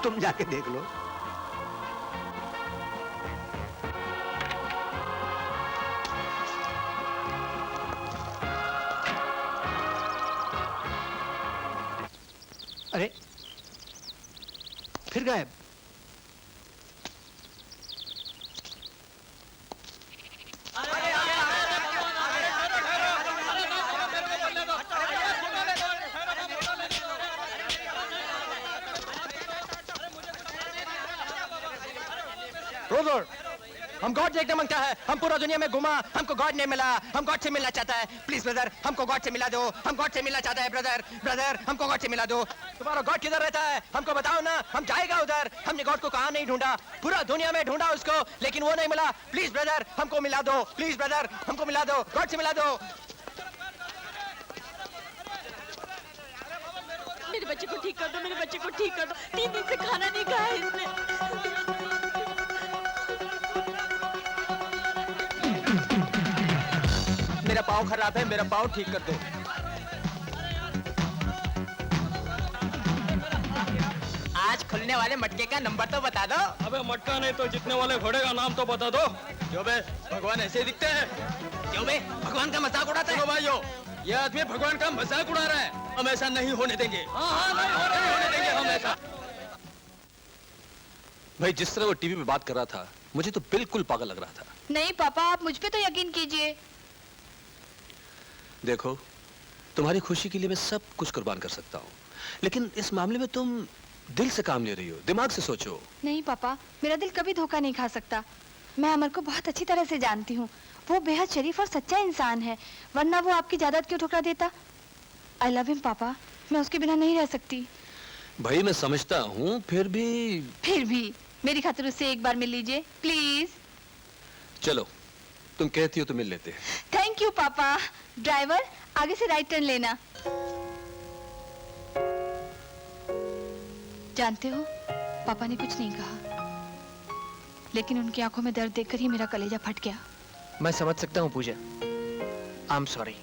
तुम जाके देख लो। अरे फिर गायब। रोजर, हम गॉड देखना मांगता है। हम पूरा दुनिया में घुमा, हमको गॉड नहीं मिला। हम गॉड से मिलना चाहता है। प्लीज ब्रदर, हमको गॉड से मिला दो। हम गॉड से मिलना चाहता है ब्रदर। ब्रदर, हमको गॉड से मिला दो। तुम्हारा गॉड किधर रहता है? हमको बताओ ना, हम जाएगा उधर। हमने गॉड को कहाँ नहीं ढूंढा, पूरा दुनिया में ढूंढा उसको, लेकिन वो नहीं मिला। प्लीज ब्रदर, हमको मिला दो। प्लीज ब्रदर, हमको मिला दो, गॉड से मिला दो। मेरे बच्चे को ठीक कर दो, मेरे बच्चे को ठीक कर दो। 3 दिन से खाना नहीं खाया इसने। मेरा पाँव खराब है, मेरा पाँव ठीक कर दो। आज खुलने वाले मटके का नंबर तो बता दो। अबे मटका नहीं तो जीतने वाले घोड़े का नाम तो बता दो। क्यों बे, भगवान ऐसे दिखते हैं? क्यों बे, भगवान का मजाक उड़ाते हैं? भाइयों, ये आदमी भगवान का मजाक उड़ा रहा है। हम ऐसा नहीं होने देंगे। हाँ, नहीं होने देंगे हम ऐसा। भाई जिस तरह वो टीवी पे बात कर रहा था, मुझे तो बिल्कुल पागल लग रहा था। नहीं पापा, आप मुझ पे तो यकीन कीजिए। देखो, तुम्हारी खुशी के लिए मैं सब कुछ कुर्बान कर सकता हूँ, लेकिन इस मामले में तुम दिल से काम ले रही हो, दिमाग से सोचो। नहीं पापा, मेरा दिल कभी धोखा नहीं खा सकता। मैं अमर को बहुत अच्छी तरह से जानती हूँ। वो बेहद शरीफ और सच्चा इंसान है, वरना वो आपकी जायदाद क्यों ठुकरा देता? आई लव हिम पापा, मैं उसके बिना नहीं रह सकती। भाई मैं समझता हूँ, फिर भी मेरी खातिर उससे एक बार मिल लीजिए प्लीज। चलो, तुम कहती हो तो मिल लेते हैं। थैंक यू पापा। ड्राइवर, आगे से राइट टर्न लेना। जानते हो, पापा ने कुछ नहीं कहा, लेकिन उनकी आंखों में दर्द देखकर ही मेरा कलेजा फट गया। मैं समझ सकता हूँ पूजा, आई एम सॉरी।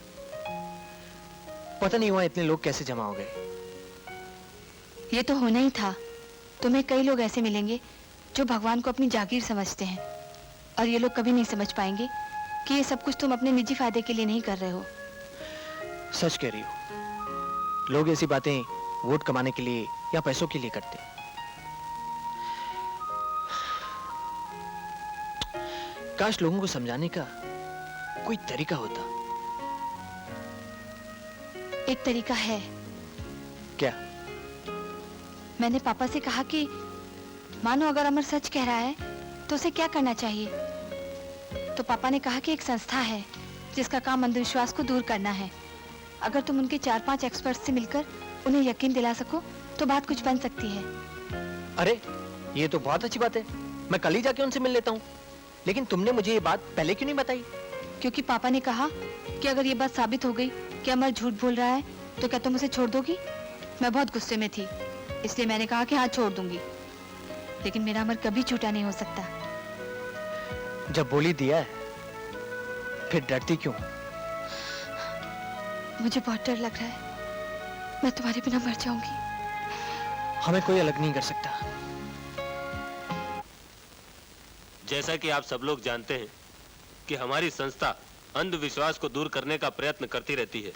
पता नहीं वहाँ इतने लोग कैसे जमा हो गए। ये तो होना ही था। तुम्हें कई लोग ऐसे मिलेंगे जो भगवान को अपनी जागीर समझते हैं, और ये लोग कभी नहीं समझ पाएंगे कि ये सब कुछ तुम अपने निजी फायदे के लिए नहीं कर रहे हो। सच कह रही हो। लोग ऐसी बातें वोट कमाने के लिए या पैसों के लिए करते हैं। काश लोगों को समझाने का कोई तरीका होता। एक तरीका है। क्या? मैंने पापा से कहा कि मानो अगर अमर सच कह रहा है तो उसे क्या करना चाहिए। तो पापा ने कहा कि एक संस्था है जिसका काम अंधविश्वास को दूर करना है। अगर तुम उनके 4-5 एक्सपर्ट से मिलकर उन्हें यकीन दिला सको तो बात कुछ बन सकती है। अरे ये तो बहुत अच्छी बात है, मैं कल ही जाके उनसे मिल लेता हूँ। लेकिन तुमने मुझे ये बात पहले क्यों नहीं बताई? क्योंकि पापा ने कहा कि अगर ये बात साबित हो गई कि अमर झूठ बोल रहा है तो क्या तुम उसे छोड़ दोगी? मैं बहुत गुस्से में थी, इसलिए मैंने कहा कि हाँ छोड़ दूंगी। लेकिन मेरा अमर कभी झूठा नहीं हो सकता। जब बोली दिया है फिर डरती क्यों? मुझे बहुत डर लग रहा है, मैं तुम्हारे बिना मर जाऊंगी। हमें कोई अलग नहीं कर सकता। जैसा कि आप सब लोग जानते हैं कि हमारी संस्था अंधविश्वास को दूर करने का प्रयत्न करती रहती है।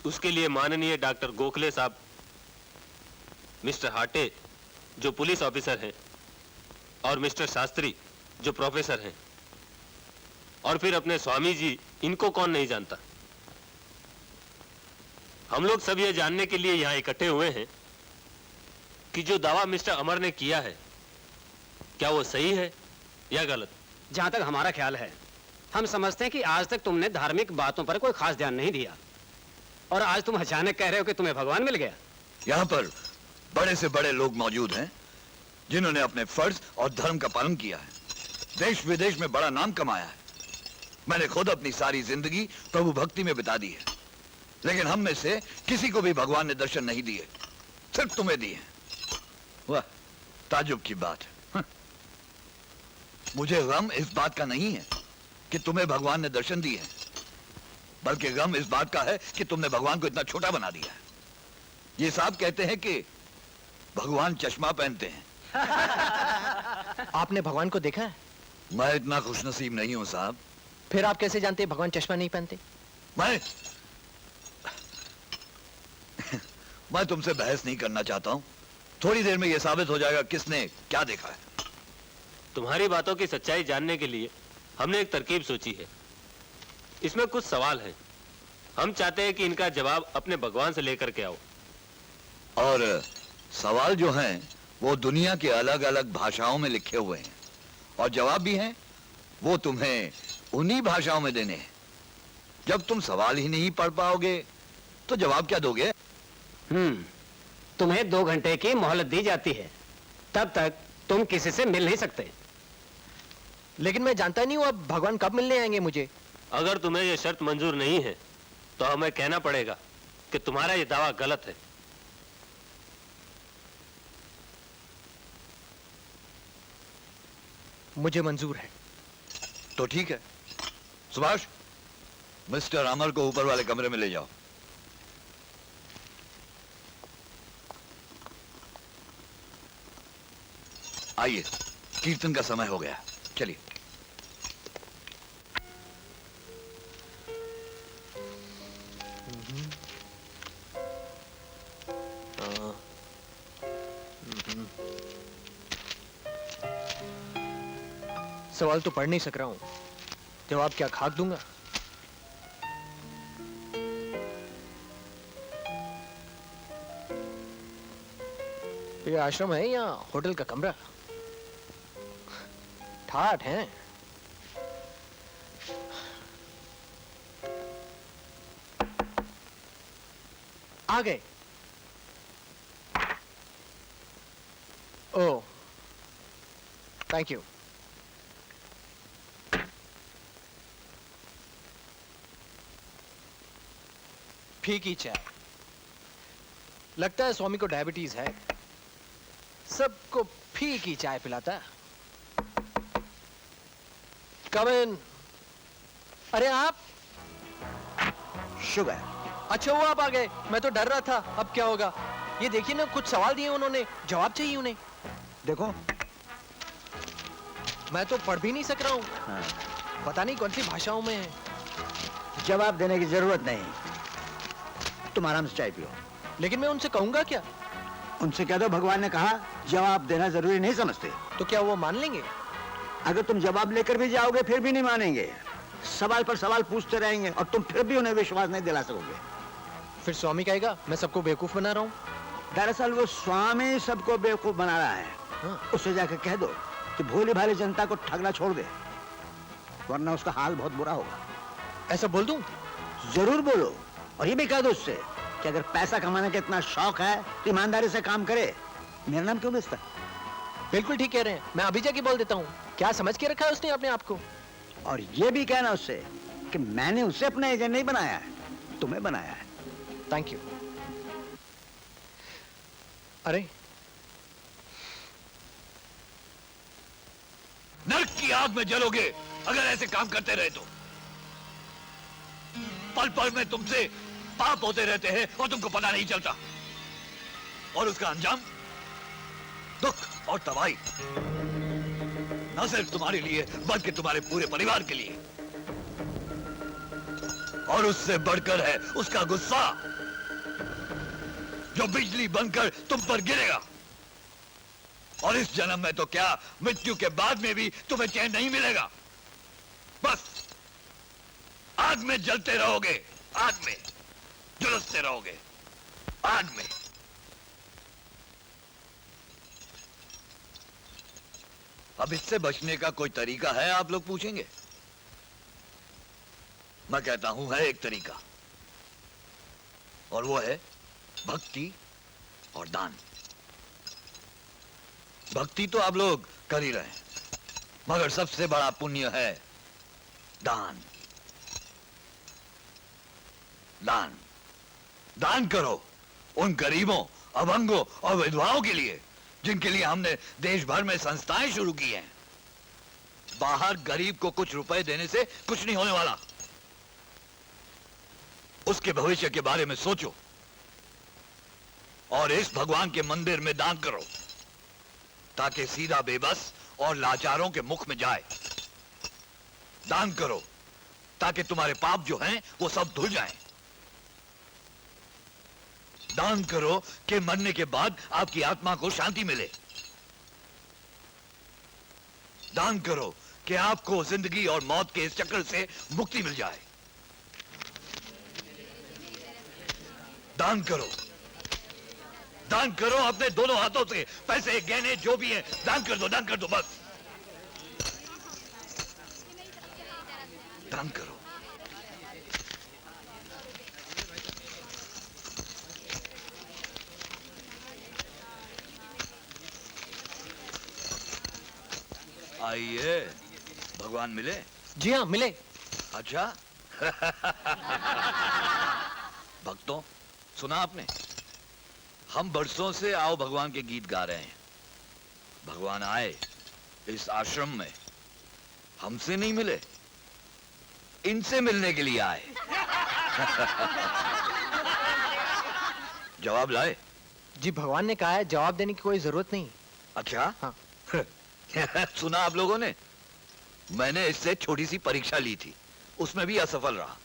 उसके लिए माननीय डॉक्टर गोखले साहब, मिस्टर हाटे जो पुलिस ऑफिसर हैं, और मिस्टर शास्त्री जो प्रोफेसर हैं, और फिर अपने स्वामी जी, इनको कौन नहीं जानता। हम लोग सब ये जानने के लिए यहाँ इकट्ठे हुए हैं कि जो दावा मिस्टर अमर ने किया है क्या वो सही है या गलत। जहां तक हमारा ख्याल है, हम समझते हैं कि आज तक तुमने धार्मिक बातों पर कोई खास ध्यान नहीं दिया, और आज तुम अचानक कह रहे हो कि तुम्हें भगवान मिल गया। यहाँ पर बड़े से बड़े लोग मौजूद हैं जिन्होंने अपने फर्ज और धर्म का पालन किया है, देश विदेश में बड़ा नाम कमाया है। मैंने खुद अपनी सारी जिंदगी प्रभु भक्ति में बिता दी है, लेकिन हम में से किसी को भी भगवान ने दर्शन नहीं दिए, सिर्फ तुम्हें दिए। वाह, ताजुब की बात। मुझे गम इस बात का नहीं है कि तुम्हें भगवान ने दर्शन दिए हैं, बल्कि गम इस बात का है कि तुमने भगवान को इतना छोटा बना दिया है। ये साहब कहते हैं कि भगवान चश्मा पहनते हैं। आपने भगवान को देखा है? मैं इतना खुशनसीब नहीं हूं साहब। फिर आप कैसे जानते हैं भगवान चश्मा नहीं पहनते? मैं तुमसे बहस नहीं करना चाहता हूं। थोड़ी देर में यह साबित हो जाएगा किसने क्या देखा है। तुम्हारी बातों की सच्चाई जानने के लिए हमने एक तरकीब सोची है। इसमें कुछ सवाल हैं। हम चाहते हैं कि इनका जवाब अपने भगवान से लेकर के आओ। और सवाल जो हैं वो दुनिया के अलग अलग भाषाओं में लिखे हुए हैं और जवाब भी हैं वो तुम्हें उन्हीं भाषाओं में देने हैं। जब तुम सवाल ही नहीं पढ़ पाओगे तो जवाब क्या दोगे? तुम्हें 2 घंटे की मोहलत दी जाती है, तब तक तुम किसी से मिल नहीं सकते। लेकिन मैं जानता नहीं हूं अब भगवान कब मिलने आएंगे मुझे। अगर तुम्हें यह शर्त मंजूर नहीं है तो हमें कहना पड़ेगा कि तुम्हारा यह दावा गलत है। मुझे मंजूर है। तो ठीक है। सुभाष, मिस्टर अमर को ऊपर वाले कमरे में ले जाओ। आइए, कीर्तन का समय हो गया, चलिए। सवाल तो पढ़ नहीं सक रहा हूं, जवाब क्या खाक दूंगा? ये आश्रम है या होटल का कमरा? ठाठ है। आ गए। ओह, थैंक यू। फीकी चाय। लगता है स्वामी को डायबिटीज है, सबको फीकी चाय पिलाता। कम इन। अरे आप? शुगर। अच्छा वो आप आ गए, मैं तो डर रहा था अब क्या होगा। ये देखिए ना, कुछ सवाल दिए उन्होंने, जवाब चाहिए उन्हें। देखो, मैं तो पढ़ भी नहीं सक रहा हूँ। पता नहीं कौन सी भाषाओं में है। जवाब देने की जरूरत नहीं, तुम आराम से चाय पियो। लेकिन मैं उनसे कहूंगा क्या? उनसे कह दो भगवान ने कहा जवाब देना जरूरी नहीं समझते। तो क्या वो मान लेंगे? अगर तुम जवाब लेकर भी जाओगे फिर भी नहीं मानेंगे। सवाल पर सवाल पूछते रहेंगे और तुम फिर भी उन्हें विश्वास नहीं दिला सकोगे। फिर स्वामी कहेगा मैं सबको बेवकूफ बना रहा हूँ। दरअसल वो स्वामी सबको बेवकूफ बना रहा है। हाँ। उससे जाकर कह दो कि भोली भाली जनता को ठगना छोड़ दे, वरना उसका हाल बहुत बुरा होगा। ऐसा बोल दूं? जरूर बोलो, और ये भी कह दो उससे कि अगर पैसा कमाने का इतना शौक है तो ईमानदारी से काम करे। मेरा नाम क्यों बेचता? बिल्कुल ठीक कह रहे हैं, मैं अभी जाके बोल देता हूँ। क्या समझ के रखा है उसने अपने आप को? और ये भी कहना उससे कि मैंने उसे अपना एजेंट नहीं बनाया है, तुम्हें बनाया है। Thank you. अरे नरक की आग में जलोगे अगर ऐसे काम करते रहे तो। पल पल में तुमसे पाप होते रहते हैं और तुमको पता नहीं चलता, और उसका अंजाम दुख और तबाही, न सिर्फ तुम्हारे लिए बल्कि तुम्हारे पूरे परिवार के लिए। और उससे बढ़कर है उसका गुस्सा, जो बिजली बनकर तुम पर गिरेगा। और इस जन्म में तो क्या, मृत्यु के बाद में भी तुम्हें चैन नहीं मिलेगा। बस आग में जलते रहोगे, आग में झुलसते रहोगे, आग में। अब इससे बचने का कोई तरीका है, आप लोग पूछेंगे। मैं कहता हूं है एक तरीका, और वो है भक्ति और दान। भक्ति तो आप लोग कर ही रहे हैं, मगर सबसे बड़ा पुण्य है दान। दान दान करो उन गरीबों, अभंगों और विधवाओं के लिए जिनके लिए हमने देश भर में संस्थाएं शुरू की हैं। बाहर गरीब को कुछ रुपए देने से कुछ नहीं होने वाला। उसके भविष्य के बारे में सोचो और इस भगवान के मंदिर में दान करो, ताकि सीधा बेबस और लाचारों के मुख में जाए। दान करो ताकि तुम्हारे पाप जो हैं वो सब धुल जाएं। दान करो कि मरने के बाद आपकी आत्मा को शांति मिले। दान करो कि आपको जिंदगी और मौत के इस चक्कर से मुक्ति मिल जाए। दान करो, दान करो अपने दोनों हाथों से, पैसे गहने जो भी है दान कर दो बस। दान करो। आइए, भगवान मिले? जी हाँ मिले। अच्छा। भक्तों, सुना आपने? हम बरसों से आओ भगवान के गीत गा रहे हैं। भगवान आए इस आश्रम में, हमसे नहीं मिले, इनसे मिलने के लिए आए। जवाब लाए? जी भगवान ने कहा है जवाब देने की कोई जरूरत नहीं। अच्छा। हाँ। सुना आप लोगों ने? मैंने इससे छोटी सी परीक्षा ली थी, उसमें भी असफल रहा।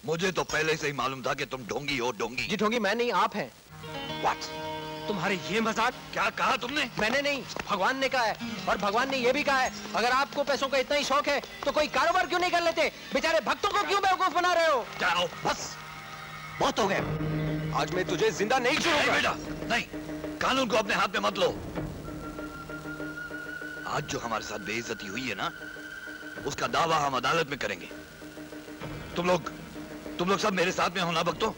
मुझे तो पहले से ही मालूम था कि तुम ढोंगी हो, ढोंगी। जी ढोंगी मैं नहीं, आप हैं। What? तुम्हारे ये मजाक? क्या कहा तुमने? मैंने नहीं, भगवान ने कहा है। और भगवान ने ये भी कहा है, अगर आपको पैसों का इतना ही शौक है तो कोई कारोबार क्यों नहीं कर लेते? बेचारे भक्तों को क्यों बेवकूफ बना रहे हो? जाओ, बस बहुत हो गया। आज मैं तुझे जिंदा नहीं नहीं छोड़ूंगा। बेटा, नहीं, कानून को अपने हाथ में मत लो। आज जो हमारे साथ बेइज्जती हुई है ना, उसका दावा हम अदालत में करेंगे। तुम लोग सब मेरे साथ में हो ना भक्तों?